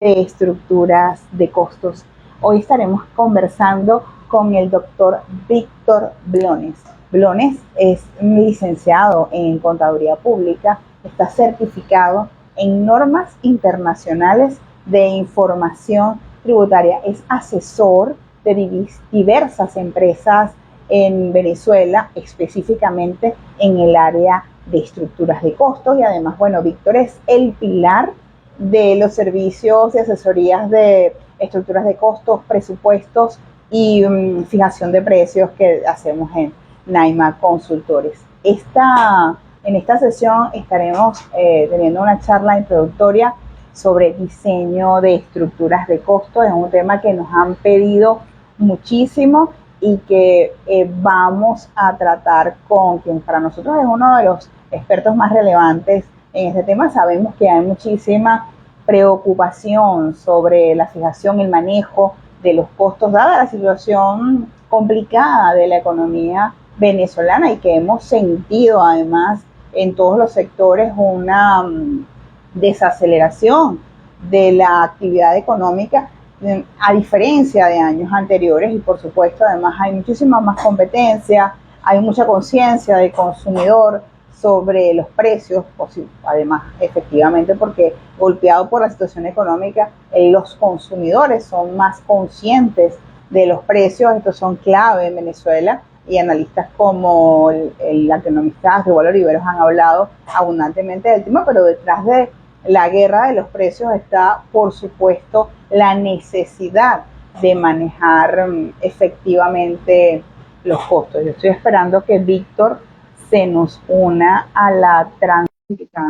de estructuras de costos. Hoy estaremos conversando con el doctor Víctor Blones. Blones es licenciado en Contaduría Pública, está certificado en normas internacionales de información tributaria, es asesor de diversas empresas en Venezuela, específicamente en el área de estructuras de costos, y además, bueno, Víctor es el pilar de los servicios de asesorías de estructuras de costos, presupuestos y fijación de precios que hacemos en Naima Consultores. En esta sesión estaremos teniendo una charla introductoria sobre diseño de estructuras de costos. Es un tema que nos han pedido muchísimo y que vamos a tratar con quien para nosotros es uno de los expertos más relevantes en este tema. Sabemos que hay muchísima preocupación sobre la fijación, el manejo de los costos, dada la situación complicada de la economía venezolana y que hemos sentido además en todos los sectores una desaceleración de la actividad económica a diferencia de años anteriores, y por supuesto además hay muchísima más competencia, hay mucha conciencia del consumidor sobre los precios, además efectivamente porque golpeado por la situación económica, los consumidores son más conscientes de los precios. Estos son clave en Venezuela y analistas como el economista Rigoberto Oliveros han hablado abundantemente del tema, pero detrás de la guerra de los precios está, por supuesto, la necesidad de manejar efectivamente los costos. Yo estoy esperando que Víctor se nos una a la transmisión,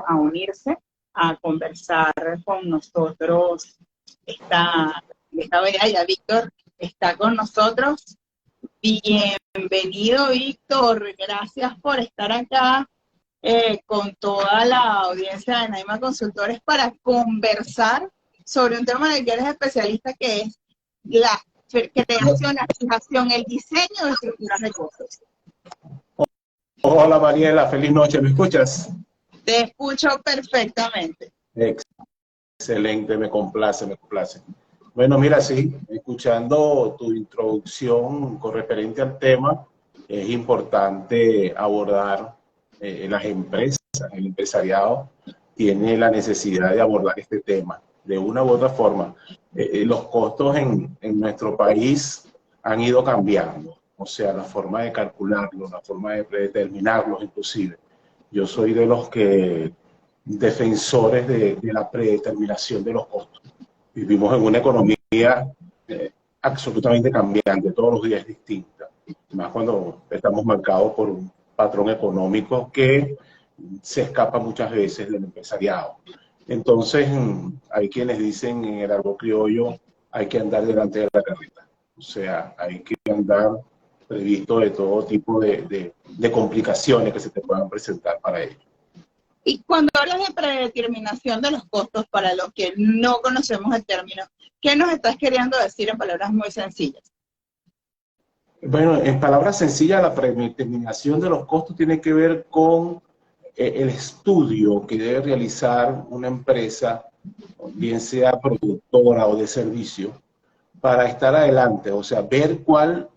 a unirse, a conversar con nosotros. Ya Víctor está con nosotros. Bienvenido, Víctor. Gracias por estar acá con toda la audiencia de Naima Consultores para conversar sobre un tema en el que eres especialista, que es la creación, la fijación, el diseño de estructuras de costos. Hola Mariela, feliz noche, ¿me escuchas? Te escucho perfectamente. Excelente, me complace, me complace. Bueno, mira, sí, escuchando tu introducción con referente al tema, es importante abordar las empresas, el empresariado tiene la necesidad de abordar este tema de una u otra forma. Los costos en nuestro país han ido cambiando, o sea, la forma de calcularlos, la forma de predeterminarlos inclusive. Yo soy de los defensores de la predeterminación de los costos. Vivimos en una economía absolutamente cambiante, todos los días distinta, más cuando estamos marcados por un patrón económico que se escapa muchas veces del empresariado. Entonces, hay quienes dicen en el argot criollo, hay que andar delante de la carreta. O sea, hay que andar previsto de todo tipo de complicaciones que se te puedan presentar para ello. Y cuando hablas de predeterminación de los costos, para los que no conocemos el término, ¿qué nos estás queriendo decir en palabras muy sencillas? Bueno, en palabras sencillas, la predeterminación de los costos tiene que ver con el estudio que debe realizar una empresa, bien sea productora o de servicio, para estar adelante, o sea, ver cuán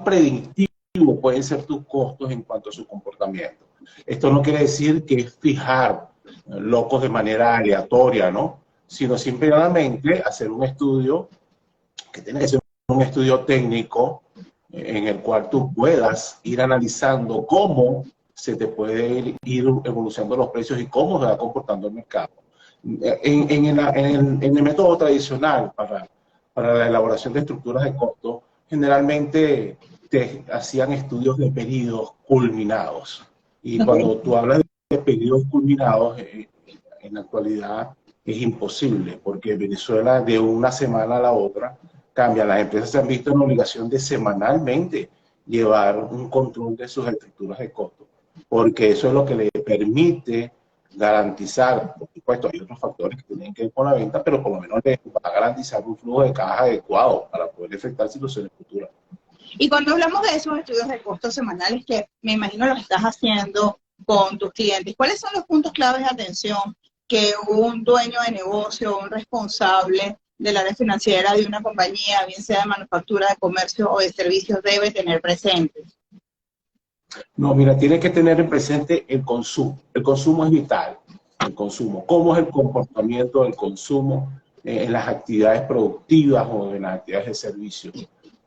predictivo pueden ser tus costos en cuanto a su comportamiento. Esto no quiere decir que es fijar locos de manera aleatoria, ¿no? Sino simplemente hacer un estudio que tiene que ser un estudio técnico en el cual tú puedas ir analizando cómo se te puede ir evolucionando los precios y cómo se va comportando el mercado. En el método tradicional para la elaboración de estructuras de costo, generalmente te hacían estudios de periodos culminados. Y cuando tú hablas de periodos culminados, en la actualidad es imposible, porque Venezuela de una semana a la otra cambia. Las empresas se han visto en la obligación de semanalmente llevar un control de sus estructuras de costo, porque eso es lo que le permite garantizar, por supuesto, hay otros factores que tienen que ver con la venta, pero por lo menos le va a garantizar un flujo de caja adecuado para poder efectuar situaciones futuras. Y cuando hablamos de esos estudios de costos semanales, que me imagino los estás haciendo con tus clientes, ¿cuáles son los puntos claves de atención que un dueño de negocio, un responsable del área financiera de una compañía, bien sea de manufactura, de comercio o de servicios, debe tener presente? No, mira, tienes que tener en presente el consumo. El consumo es vital. El consumo. ¿Cómo es el comportamiento del consumo en las actividades productivas o en las actividades de servicio?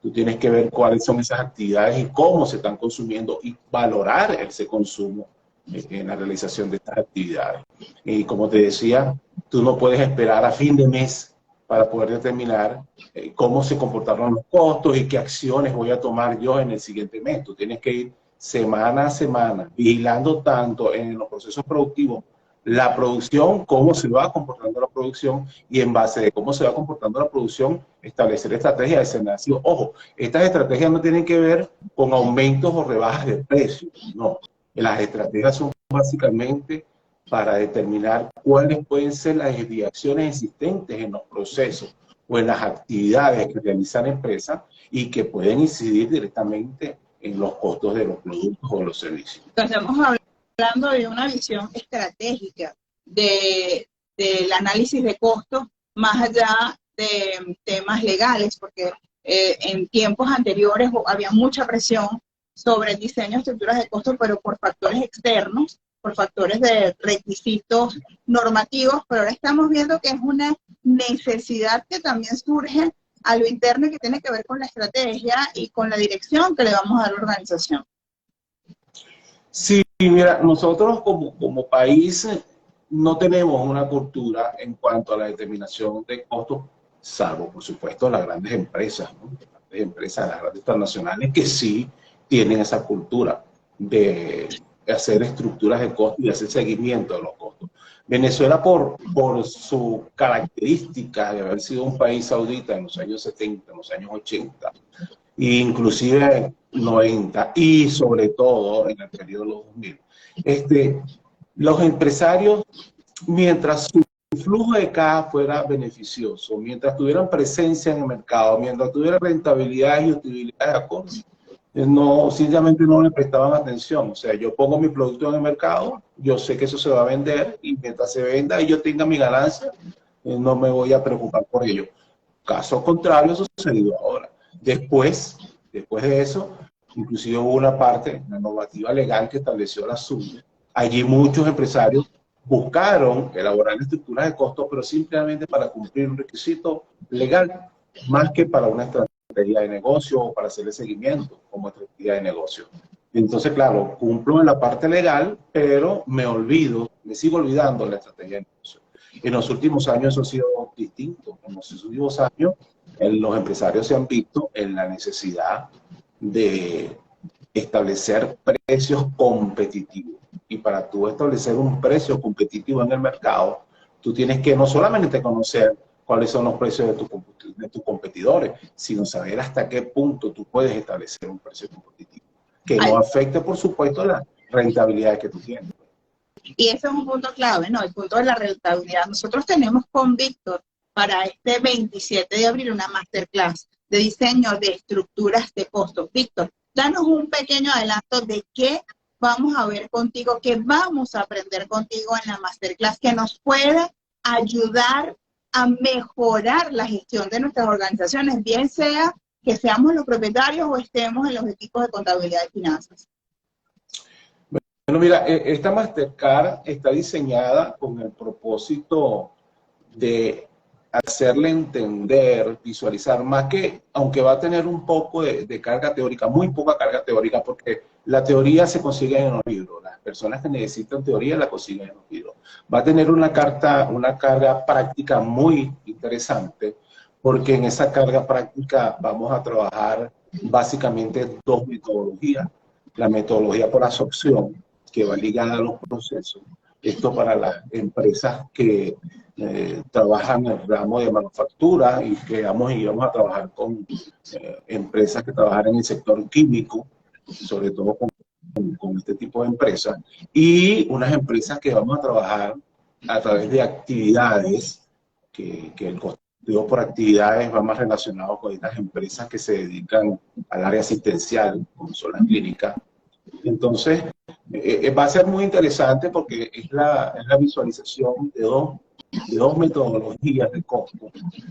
Tú tienes que ver cuáles son esas actividades y cómo se están consumiendo y valorar ese consumo en la realización de estas actividades. Y como te decía, tú no puedes esperar a fin de mes para poder determinar cómo se comportaron los costos y qué acciones voy a tomar yo en el siguiente mes. Tú tienes que ir semana a semana, vigilando tanto en los procesos productivos, la producción, cómo se va comportando la producción y en base de cómo se va comportando la producción, establecer estrategias de escenario. Ojo, estas estrategias no tienen que ver con aumentos o rebajas de precios, no. Las estrategias son básicamente para determinar cuáles pueden ser las desviaciones existentes en los procesos o en las actividades que realiza la empresa y que pueden incidir directamente en los costos de los productos o de los servicios. Entonces, estamos hablando de una visión estratégica del análisis de costos, más allá de temas legales, porque en tiempos anteriores había mucha presión sobre el diseño de estructuras de costos, pero por factores externos, por factores de requisitos normativos, pero ahora estamos viendo que es una necesidad que también surge a lo interno y que tiene que ver con la estrategia y con la dirección que le vamos a dar a la organización. Sí, mira, nosotros como país no tenemos una cultura en cuanto a la determinación de costos, salvo, por supuesto, las grandes empresas, ¿no? Las grandes empresas, las grandes transnacionales, que sí tienen esa cultura de hacer estructuras de costos y hacer seguimiento de los costos. Venezuela, por su característica de haber sido un país saudita en los años 70, en los años 80, inclusive 90 y sobre todo en el periodo de los 2000. Los empresarios, mientras su flujo de caja fuera beneficioso, mientras tuvieran presencia en el mercado, mientras tuvieran rentabilidad y utilidad de acordes, no, simplemente no le prestaban atención. O sea, yo pongo mi producto en el mercado, yo sé que eso se va a vender y mientras se venda y yo tenga mi ganancia, no me voy a preocupar por ello. Caso contrario, eso sucedió ahora. Después de eso, inclusive hubo una parte, una normativa legal que estableció la SUBE. Allí muchos empresarios buscaron elaborar estructuras de costos, pero simplemente para cumplir un requisito legal, más que para una estrategia de negocio o para hacerle seguimiento como estrategia de negocio. Entonces, claro, cumplo en la parte legal, pero me sigo olvidando de la estrategia de negocio. En los últimos años eso ha sido distinto. En los últimos años los empresarios se han visto en la necesidad de establecer precios competitivos. Y para tú establecer un precio competitivo en el mercado, tú tienes que no solamente conocer cuáles son los precios de tus competidores, sino saber hasta qué punto tú puedes establecer un precio competitivo, que no afecte, por supuesto, la rentabilidad que tú tienes. Y ese es un punto clave, ¿no? El punto de la rentabilidad. Nosotros tenemos con Víctor para este 27 de abril una masterclass de diseño de estructuras de costos. Víctor, danos un pequeño adelanto de qué vamos a ver contigo, qué vamos a aprender contigo en la masterclass que nos puede ayudar a mejorar la gestión de nuestras organizaciones, bien sea que seamos los propietarios o estemos en los equipos de contabilidad y finanzas. Bueno, mira, esta Mastercard está diseñada con el propósito de hacerle entender, visualizar, más que, aunque va a tener un poco de carga teórica, muy poca carga teórica, porque la teoría se consigue en los libros. Las personas que necesitan teoría la consiguen en los libros. Va a tener una carga práctica muy interesante, porque en esa carga práctica vamos a trabajar básicamente dos metodologías. La metodología por absorción, que va ligada a los procesos. Esto para las empresas que trabajan en el ramo de manufactura y que vamos a trabajar con empresas que trabajan en el sector químico, sobre todo con este tipo de empresas, y unas empresas que vamos a trabajar a través de actividades, que el costo por actividades va más relacionado con estas empresas que se dedican al área asistencial, como son las clínicas, Entonces, va a ser muy interesante porque es la visualización de dos metodologías de costo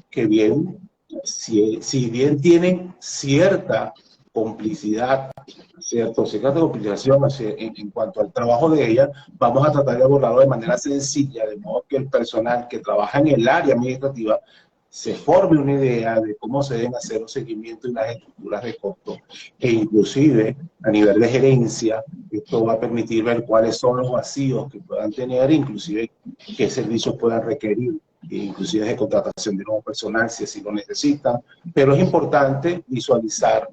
que bien, si bien tienen cierta complicidad, cierta complicación en cuanto al trabajo de ella, vamos a tratar de abordarlo de manera sencilla, de modo que el personal que trabaja en el área administrativa se forme una idea de cómo se deben hacer los seguimientos y las estructuras de costo, e inclusive a nivel de gerencia, esto va a permitir ver cuáles son los vacíos que puedan tener, inclusive qué servicios puedan requerir, inclusive de contratación de nuevo personal si así lo necesitan, pero es importante visualizar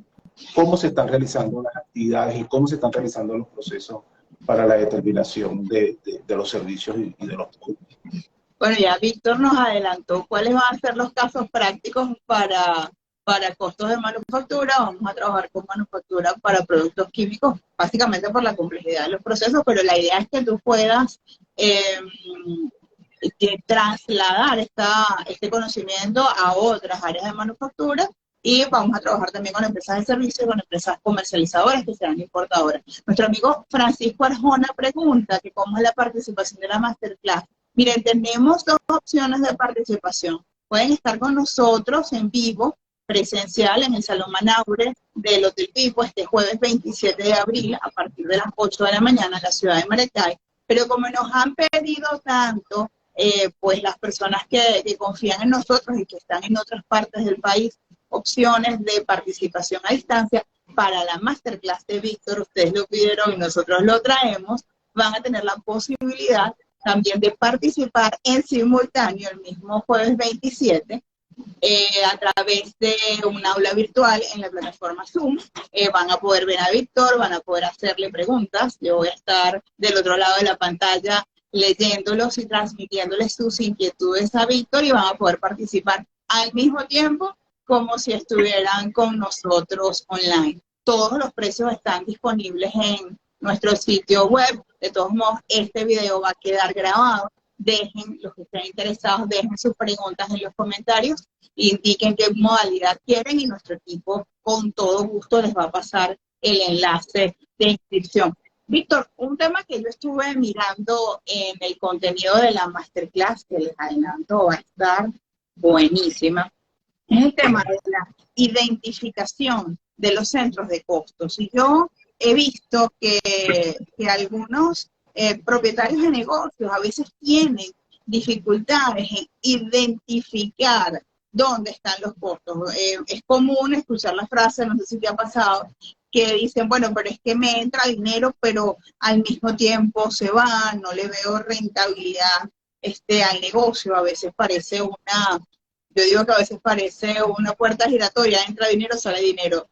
cómo se están realizando las actividades y cómo se están realizando los procesos para la determinación de los servicios y de los productos. Bueno, ya Víctor nos adelantó cuáles van a ser los casos prácticos para costos de manufactura. Vamos a trabajar con manufactura para productos químicos, básicamente por la complejidad de los procesos, pero la idea es que tú puedas trasladar este conocimiento a otras áreas de manufactura, y vamos a trabajar también con empresas de servicios, con empresas comercializadoras que sean importadoras. Nuestro amigo Francisco Arjona pregunta que cómo es la participación de la Masterclass. Miren, tenemos dos opciones de participación. Pueden estar con nosotros en vivo, presencial, en el Salón Manaure del Hotel Pipo, este jueves 27 de abril, a partir de las 8 de la mañana en la ciudad de Maracay. Pero como nos han pedido tanto, pues las personas que confían en nosotros y que están en otras partes del país, opciones de participación a distancia para la Masterclass de Víctor, ustedes lo pidieron y nosotros lo traemos, van a tener la posibilidad también de participar en simultáneo el mismo jueves 27 a través de un aula virtual en la plataforma Zoom. Van a poder ver a Víctor, van a poder hacerle preguntas. Yo voy a estar del otro lado de la pantalla leyéndolos y transmitiéndoles sus inquietudes a Víctor, y van a poder participar al mismo tiempo como si estuvieran con nosotros online. Todos los precios están disponibles en nuestro sitio web. De todos modos, este video va a quedar grabado. Dejen, los que estén interesados, dejen sus preguntas en los comentarios, indiquen qué modalidad quieren y nuestro equipo con todo gusto les va a pasar el enlace de inscripción. Víctor, un tema que yo estuve mirando en el contenido de la Masterclass, que les adelanto va a estar buenísima, es el tema de la identificación de los centros de costos. Y yo he visto que algunos propietarios de negocios a veces tienen dificultades en identificar dónde están los costos. Es común escuchar la frase, no sé si te ha pasado, que dicen, bueno, pero es que me entra dinero, pero al mismo tiempo se va, no le veo rentabilidad al negocio. A veces parece yo digo que a veces parece una puerta giratoria, entra dinero, sale dinero.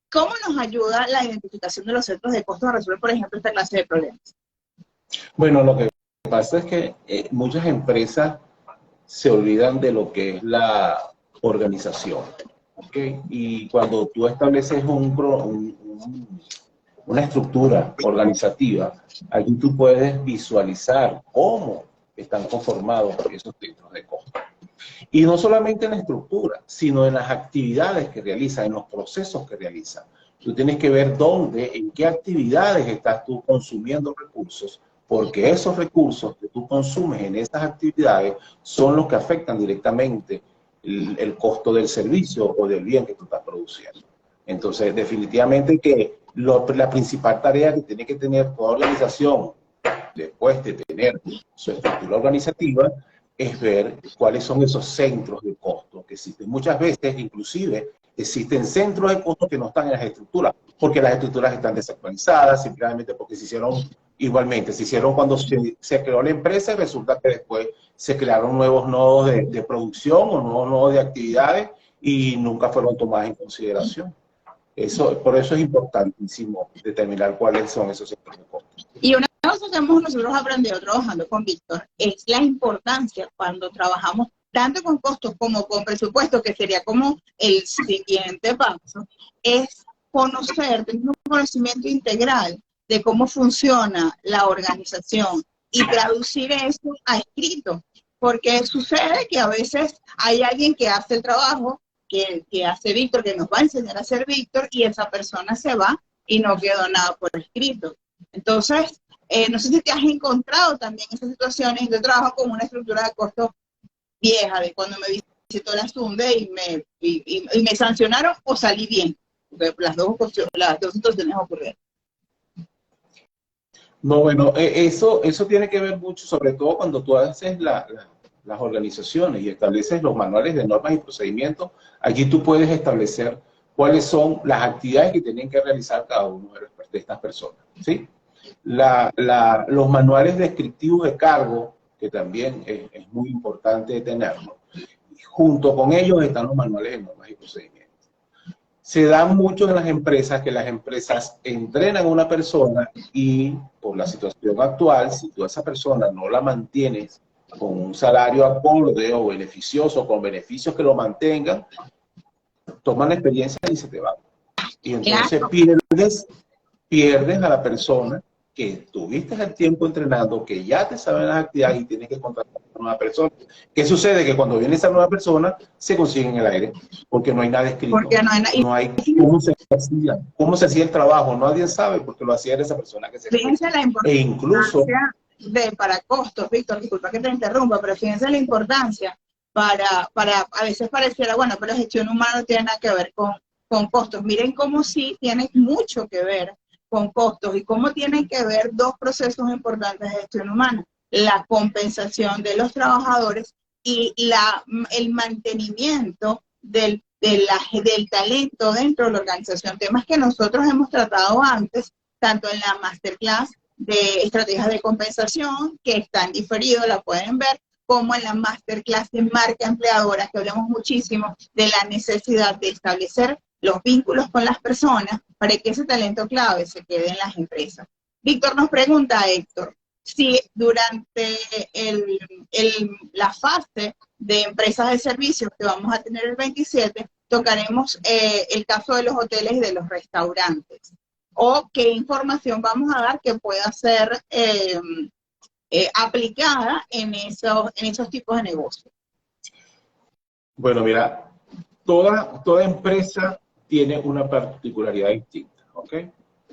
¿Cómo nos ayuda la identificación de los centros de costos a resolver, por ejemplo, esta clase de problemas? Bueno, lo que pasa es que muchas empresas se olvidan de lo que es la organización, ¿okay? Y cuando tú estableces una estructura organizativa, allí tú puedes visualizar cómo están conformados esos centros de costos. Y no solamente en la estructura, sino en las actividades que realizan, en los procesos que realizan. Tú tienes que ver dónde, en qué actividades estás tú consumiendo recursos, porque esos recursos que tú consumes en esas actividades son los que afectan directamente el costo del servicio o del bien que tú estás produciendo. Entonces, definitivamente que la principal tarea que tiene que tener toda organización, después de tener su estructura organizativa, es ver cuáles son esos centros de costo que existen. Muchas veces, inclusive, existen centros de costo que no están en las estructuras, porque las estructuras están desactualizadas, simplemente porque se hicieron cuando se creó la empresa, y resulta que después se crearon nuevos nodos de producción o nuevos nodos de actividades y nunca fueron tomadas en consideración. Por eso es importantísimo determinar cuáles son esos centros de costo. Y una cosa que hemos nosotros aprendido trabajando con Víctor es la importancia cuando trabajamos tanto con costos como con presupuesto, que sería como el siguiente paso, es tener un conocimiento integral de cómo funciona la organización y traducir eso a escrito, porque sucede que a veces hay alguien que hace el trabajo que hace Víctor, que nos va a enseñar a hacer Víctor, y esa persona se va y no quedó nada por escrito. Entonces, no sé si te has encontrado también esas situaciones. Yo trabajo con una estructura de costos vieja, de cuando me visitó la SUNDE y me sancionaron o salí bien. Porque las dos situaciones ocurrieron. No, bueno, eso tiene que ver mucho, sobre todo cuando tú haces las organizaciones y estableces los manuales de normas y procedimientos. Allí tú puedes establecer cuáles son las actividades que tienen que realizar cada uno de estas personas, ¿sí? Los manuales descriptivos de cargo, que también es muy importante tenerlo. Junto con ellos están los manuales de normas y procedimientos. Se da mucho en las empresas que las empresas entrenan a una persona y por la situación actual, si tú a esa persona no la mantienes con un salario acorde o beneficioso, con beneficios que lo mantengan, toman la experiencia y se te van. Y entonces pierdes a la persona que tuviste el tiempo entrenando, que ya te saben las actividades y tienes que contratar a una nueva persona. ¿Qué sucede? Que cuando viene esa nueva persona, se consigue en el aire, porque no hay nada escrito. Porque No hay cómo se hacía el trabajo, nadie sabe, porque lo hacía esa persona que se fíjense la importancia e incluso para costos, Víctor, disculpa que te interrumpa, pero fíjense la importancia a veces pareciera, bueno, pero gestión humana no tiene nada que ver con costos. Miren cómo sí tiene mucho que ver con costos y cómo tienen que ver dos procesos importantes de gestión humana: la compensación de los trabajadores y el mantenimiento del talento dentro de la organización. Temas que nosotros hemos tratado antes, tanto en la masterclass de estrategias de compensación, que están diferidos, la pueden ver, como en la masterclass de marca empleadora, que hablamos muchísimo de la necesidad de establecer los vínculos con las personas para que ese talento clave se quede en las empresas. Víctor nos pregunta, Héctor, si durante la fase de empresas de servicios que vamos a tener el 27, tocaremos el caso de los hoteles y de los restaurantes, o qué información vamos a dar que pueda ser aplicada en esos tipos de negocios. bueno, mira, toda empresa tiene una particularidad distinta, ¿ok?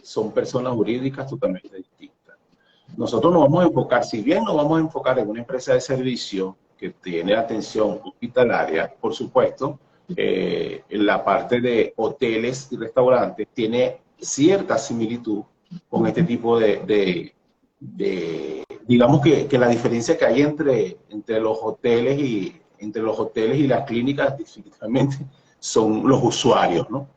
Son personas jurídicas totalmente distintas. Nosotros nos vamos a enfocar, si bien nos vamos a enfocar en una empresa de servicio que tiene atención hospitalaria, por supuesto, en la parte de hoteles y restaurantes tiene cierta similitud con este tipo digamos que la diferencia que hay entre los hoteles y las clínicas definitivamente son los usuarios, ¿no?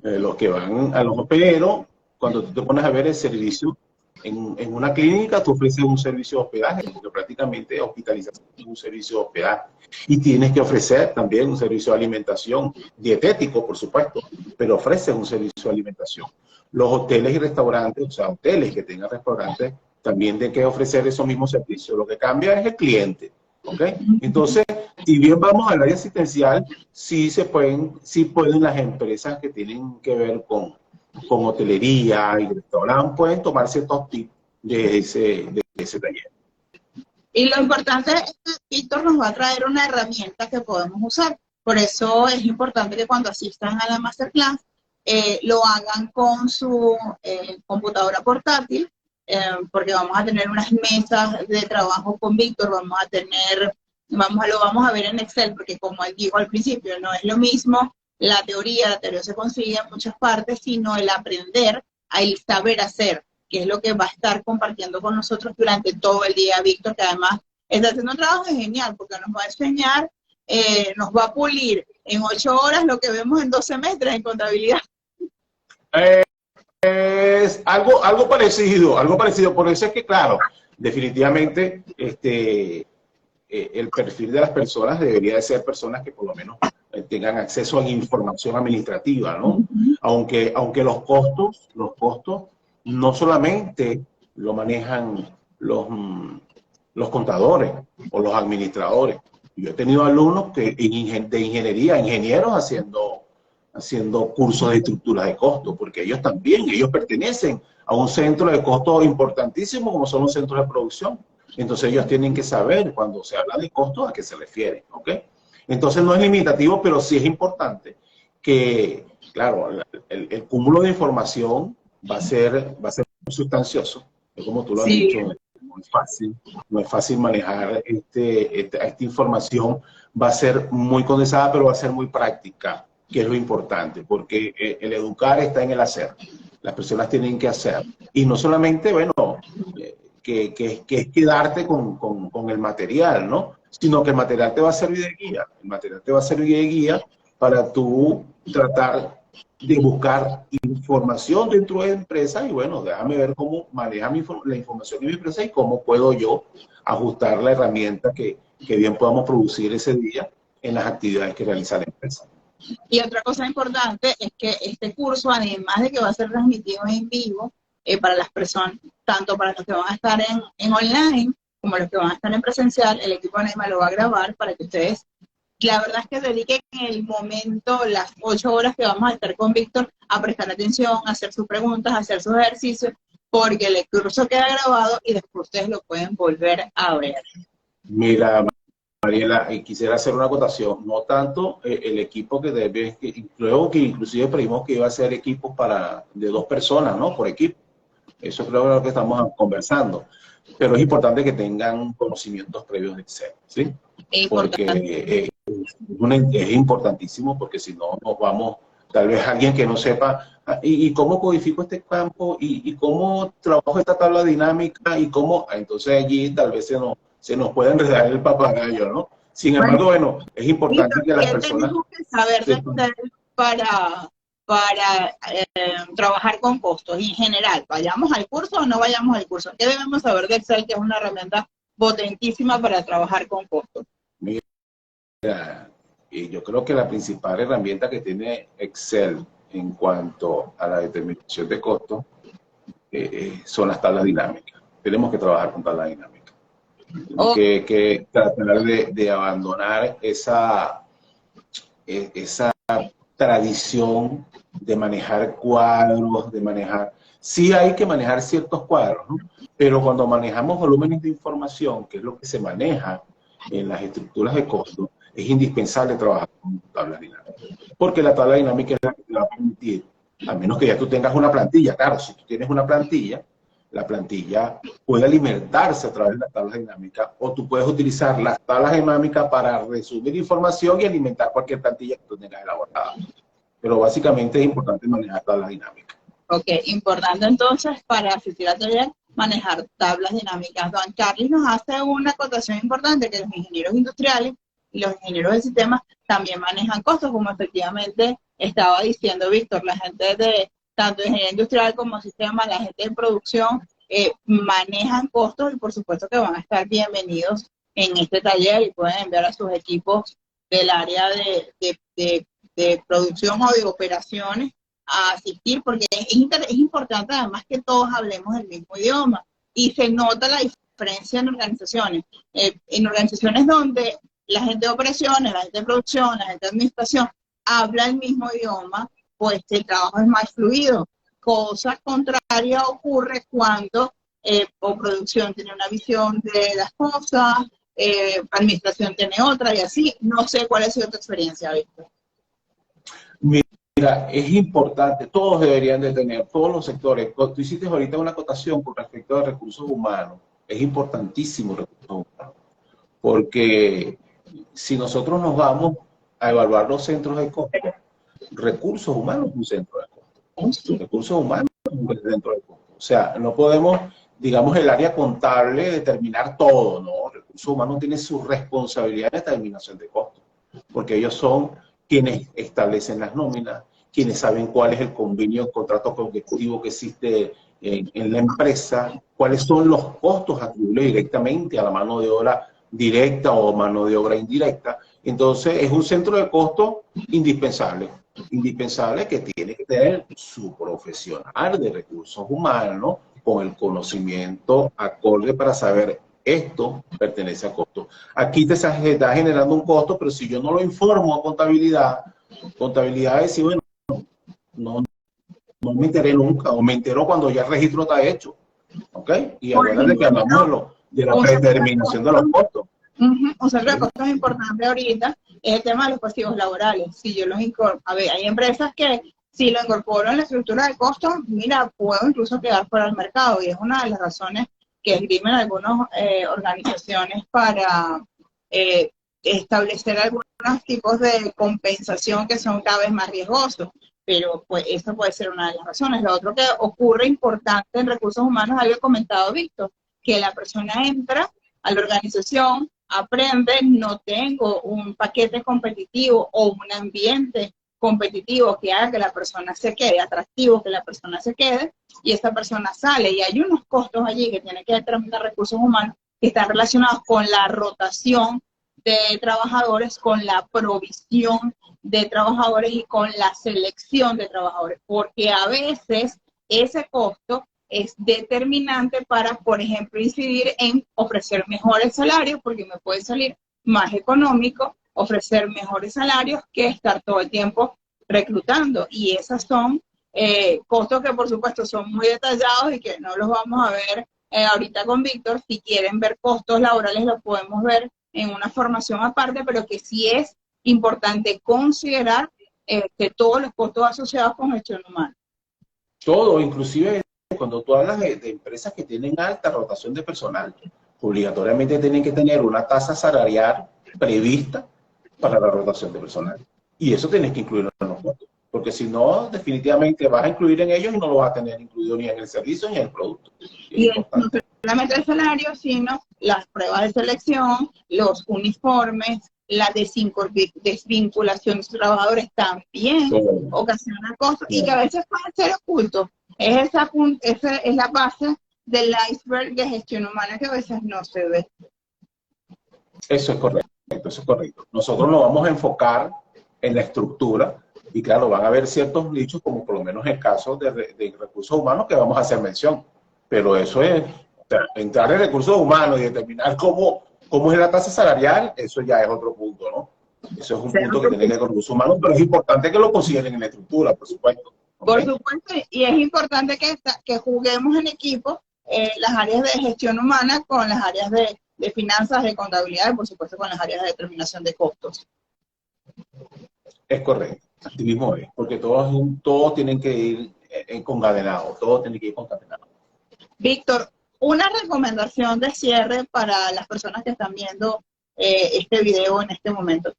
Los que van a los hospederos. Cuando tú te pones a ver el servicio en una clínica, tú ofreces un servicio de hospedaje, porque prácticamente hospitalización es un servicio de hospedaje. Y tienes que ofrecer también un servicio de alimentación, dietético, por supuesto, pero ofreces un servicio de alimentación. Los hoteles y restaurantes, o sea, hoteles que tengan restaurantes, también tienen que ofrecer esos mismos servicios. Lo que cambia es el cliente, ¿ok? Entonces, si bien vamos al área asistencial, sí pueden las empresas que tienen que ver con hotelería y restaurante, pueden tomar ciertos tips de ese taller. Y lo importante es que Víctor nos va a traer una herramienta que podemos usar. Por eso es importante que cuando asistan a la masterclass lo hagan con su computadora portátil, porque vamos a tener unas mesas de trabajo con Víctor, lo vamos a ver en Excel, porque como él dijo al principio, no es lo mismo la teoría se consigue en muchas partes, sino el aprender, el saber hacer, que es lo que va a estar compartiendo con nosotros durante todo el día Víctor, que además está haciendo un trabajo genial, porque nos va a enseñar, nos va a pulir en 8 horas lo que vemos en 2 semestres en contabilidad. Es algo parecido, por eso es que, claro, definitivamente el perfil de las personas debería de ser personas que por lo menos tengan acceso a información administrativa, ¿no? Aunque los costos no solamente lo manejan los contadores o los administradores. Yo he tenido alumnos de ingeniería, ingenieros haciendo cursos de estructuras de costos, porque ellos pertenecen a un centro de costos importantísimo como son los centros de producción. Entonces ellos tienen que saber cuando se habla de costos a qué se refiere, ¿ok? Entonces no es limitativo, pero sí es importante que, claro, el cúmulo de información va a ser muy sustancioso. Como tú lo has Sí. dicho, no es fácil manejar esta información. Va a ser muy condensada, pero va a ser muy práctica, que es lo importante, porque el educar está en el hacer. Las personas tienen que hacer. Y no solamente, bueno, que es quedarte con el material, ¿no? Sino que el material te va a servir de guía. El material te va a servir de guía para tú tratar de buscar información dentro de la empresa y bueno, déjame ver cómo maneja la información de mi empresa y cómo puedo yo ajustar la herramienta que bien podamos producir ese día en las actividades que realiza la empresa. Y otra cosa importante es que este curso, además de que va a ser transmitido en vivo para las personas, tanto para los que van a estar en online como los que van a estar en presencial, el equipo de Neymar lo va a grabar para que ustedes, la verdad es que dediquen el momento, las 8 horas que vamos a estar con Víctor, a prestar atención, a hacer sus preguntas, a hacer sus ejercicios, porque el curso queda grabado y después ustedes lo pueden volver a ver. Mira, Mariela, quisiera hacer una acotación, no tanto el equipo que debe, luego que inclusive pedimos que iba a ser equipos de 2 personas, ¿no? Por equipo. Eso creo que es lo que estamos conversando. Pero es importante que tengan conocimientos previos de Excel, ¿sí? Porque es importantísimo, porque si no nos vamos, tal vez alguien que no sepa, ¿y cómo codifico este campo? ¿Y cómo trabajo esta tabla dinámica? ¿Y cómo? Entonces allí tal vez se nos puede enredar el papagayo, ¿no? Sin embargo, bueno, es importante que las personas... Tenemos que saber de Excel para trabajar con costos en general. ¿Vayamos al curso o no vayamos al curso? ¿Qué debemos saber de Excel, que es una herramienta potentísima para trabajar con costos? Mira, yo creo que la principal herramienta que tiene Excel en cuanto a la determinación de costos son las tablas dinámicas. Tenemos que trabajar con tablas dinámicas. Tenemos que tratar de abandonar esa tradición de manejar cuadros, de manejar... Sí hay que manejar ciertos cuadros, ¿no? Pero cuando manejamos volúmenes de información, que es lo que se maneja en las estructuras de costos, es indispensable trabajar con tablas dinámicas. Porque la tabla dinámica es la que te va a permitir, a menos que ya tú tengas una plantilla. Claro, si tú tienes una plantilla, la plantilla puede alimentarse a través de las tablas dinámicas, o tú puedes utilizar las tablas dinámicas para resumir información y alimentar cualquier plantilla que tú tengas elaborada. Pero básicamente es importante manejar tablas dinámicas. Ok, importante entonces para asistir al taller manejar tablas dinámicas. Don Carlos nos hace una acotación importante, que los ingenieros industriales y los ingenieros de sistemas también manejan costos, como efectivamente estaba diciendo Víctor. La gente de tanto ingeniería industrial como sistema, la gente de producción manejan costos y por supuesto que van a estar bienvenidos en este taller y pueden enviar a sus equipos del área de producción o de operaciones a asistir, porque es importante además que todos hablemos el mismo idioma y se nota la diferencia en organizaciones donde la gente de operaciones, la gente de producción, la gente de administración habla el mismo idioma, pues el trabajo es más fluido. Cosa contraria ocurre cuando o producción tiene una visión de las cosas, administración tiene otra y así. No sé cuál ha sido tu experiencia, Víctor. Mira, es importante, todos deberían de tener, todos los sectores. Tú hiciste ahorita una acotación con respecto a recursos humanos. Es importantísimo recursos humanos, porque si nosotros nos vamos a evaluar los centros de costo, recursos humanos es un centro de costo. Recursos humanos es un centro de costo. O sea, no podemos, digamos, el área contable determinar todo, ¿no? Recursos humanos tiene su responsabilidad en determinación de costos, porque ellos son quienes establecen las nóminas, quienes saben cuál es el convenio, el contrato colectivo que existe en la empresa, cuáles son los costos atribuibles directamente a la mano de obra directa o mano de obra indirecta. Entonces, es un centro de costo indispensable que tiene que tener su profesional de recursos humanos con el conocimiento acorde para saber esto pertenece a costo. Aquí te está generando un costo, pero si yo no lo informo a contabilidad es decir, bueno, no me enteré nunca, o me entero cuando ya el registro está hecho. ¿Ok? Y ahora de que hablamos de la predeterminación de los costos. O sea, la cosa importante ahorita es el tema de los pasivos laborales. Si yo los incorporo, a ver, hay empresas que si lo incorporo en la estructura de costos, mira, puedo incluso quedar fuera del mercado, y es una de las razones que esgrimen algunas organizaciones para establecer algunos tipos de compensación que son cada vez más riesgosos. Pero pues eso puede ser una de las razones. Lo otro que ocurre importante en recursos humanos, algo que ha comentado Víctor, que la persona entra a la organización, aprende, no tengo un paquete competitivo o un ambiente competitivo que haga que la persona se quede, atractivo que la persona se quede, y esta persona sale, y hay unos costos allí que tienen que determinar recursos humanos que están relacionados con la rotación de trabajadores, con la provisión de trabajadores y con la selección de trabajadores, porque a veces ese costo es determinante para, por ejemplo, incidir en ofrecer mejores salarios, porque me puede salir más económico ofrecer mejores salarios que estar todo el tiempo reclutando. Y esos son costos que, por supuesto, son muy detallados y que no los vamos a ver ahorita con Víctor. Si quieren ver costos laborales, los podemos ver en una formación aparte, pero que sí es importante considerar que todos los costos asociados con gestión humana. Todo, inclusive cuando tú hablas de empresas que tienen alta rotación de personal, obligatoriamente tienen que tener una tasa salarial prevista para la rotación de personal. Y eso tienes que incluirlo en los costos, porque si no, definitivamente vas a incluir en ellos y no lo vas a tener incluido ni en el servicio ni en el producto. Y no solamente el salario, sino las pruebas de selección, los uniformes, la desvinculación de sus trabajadores también ocasiona costos y que a veces pueden ser ocultos. Esa es la base del iceberg de gestión humana que a veces no se ve. Eso es correcto, eso es correcto. Nosotros nos vamos a enfocar en la estructura y claro, van a haber ciertos nichos, como por lo menos el caso de recursos humanos, que vamos a hacer mención. Pero eso es, o sea, entrar en recursos humanos y determinar cómo es la tasa salarial, eso ya es otro punto, ¿no? Eso es un punto que tiene que ver con recursos humanos, pero es importante que lo consideren en la estructura, por supuesto. Por supuesto, y es importante que juguemos en equipo las áreas de gestión humana con las áreas de finanzas, de contabilidad y por supuesto con las áreas de determinación de costos. Es correcto, así mismo es, porque todos tienen que ir concadenados, todos tienen que ir concadenados. Víctor, una recomendación de cierre para las personas que están viendo este video en este momento.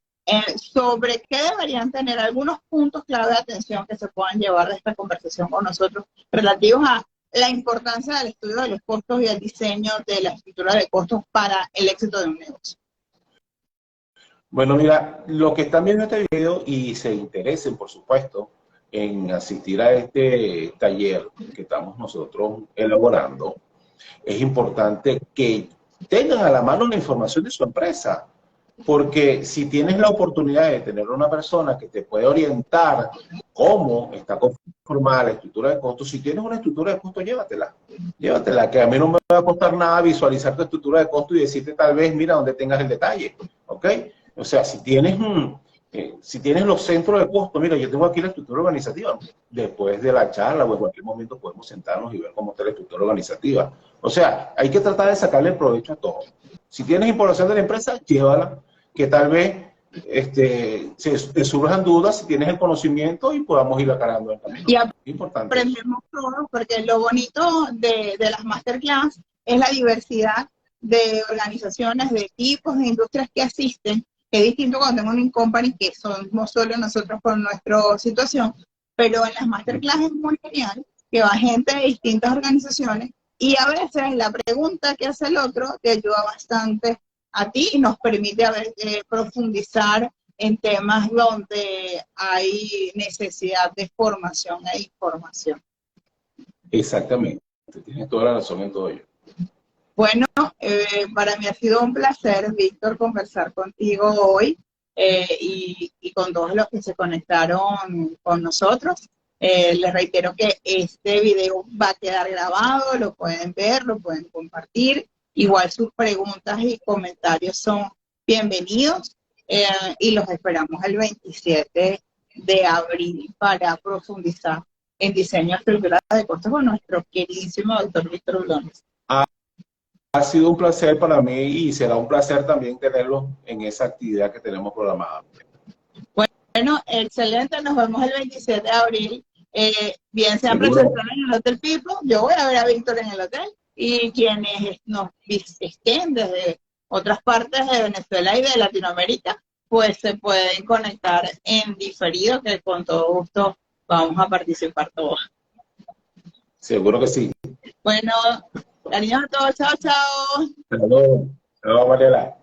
Sobre qué deberían tener algunos puntos clave de atención que se puedan llevar de esta conversación con nosotros relativos a la importancia del estudio de los costos y el diseño de la estructura de costos para el éxito de un negocio. Bueno, mira, los que están viendo este video y se interesen, por supuesto, en asistir a este taller que estamos nosotros elaborando, es importante que tengan a la mano la información de su empresa. Porque si tienes la oportunidad de tener una persona que te puede orientar cómo está conformada la estructura de costos, si tienes una estructura de costos, llévatela. Llévatela, que a mí no me va a costar nada visualizar tu estructura de costos y decirte tal vez, mira, donde tengas el detalle. ¿Ok? O sea, si tienes los centros de costos, mira, yo tengo aquí la estructura organizativa. Después de la charla o en cualquier momento podemos sentarnos y ver cómo está la estructura organizativa. O sea, hay que tratar de sacarle el provecho a todo. Si tienes información de la empresa, llévala. Que tal vez te surjan dudas si tienes el conocimiento y podamos ir aclarando el camino. Y aprendemos todo, porque lo bonito de las masterclass es la diversidad de organizaciones, de equipos, de industrias que asisten. Es distinto cuando tengo un in-company, que somos solo nosotros con nuestra situación, pero en las masterclass es muy genial que va gente de distintas organizaciones y a veces la pregunta que hace el otro te ayuda bastante a ti y nos permite profundizar en temas donde hay necesidad de formación e información. Exactamente, tienes toda la razón en todo ello. Bueno, para mí ha sido un placer, Víctor, conversar contigo hoy y con todos los que se conectaron con nosotros. Les reitero que este video va a quedar grabado, lo pueden ver, lo pueden compartir. Igual sus preguntas y comentarios son bienvenidos y los esperamos el 27 de abril para profundizar en diseño estructural de costos con nuestro queridísimo doctor Víctor Blones. Ha sido un placer para mí y será un placer también tenerlo en esa actividad que tenemos programada. Bueno, excelente. Nos vemos el 27 de abril bien sea presencial en el Hotel Pipo, yo voy a ver a Víctor en el hotel, y quienes nos estén desde otras partes de Venezuela y de Latinoamérica, pues se pueden conectar en diferido, que con todo gusto vamos a participar todos. Seguro que sí. Bueno, cariños a todos, chao, chao. Hasta luego. Hasta luego, Mariela.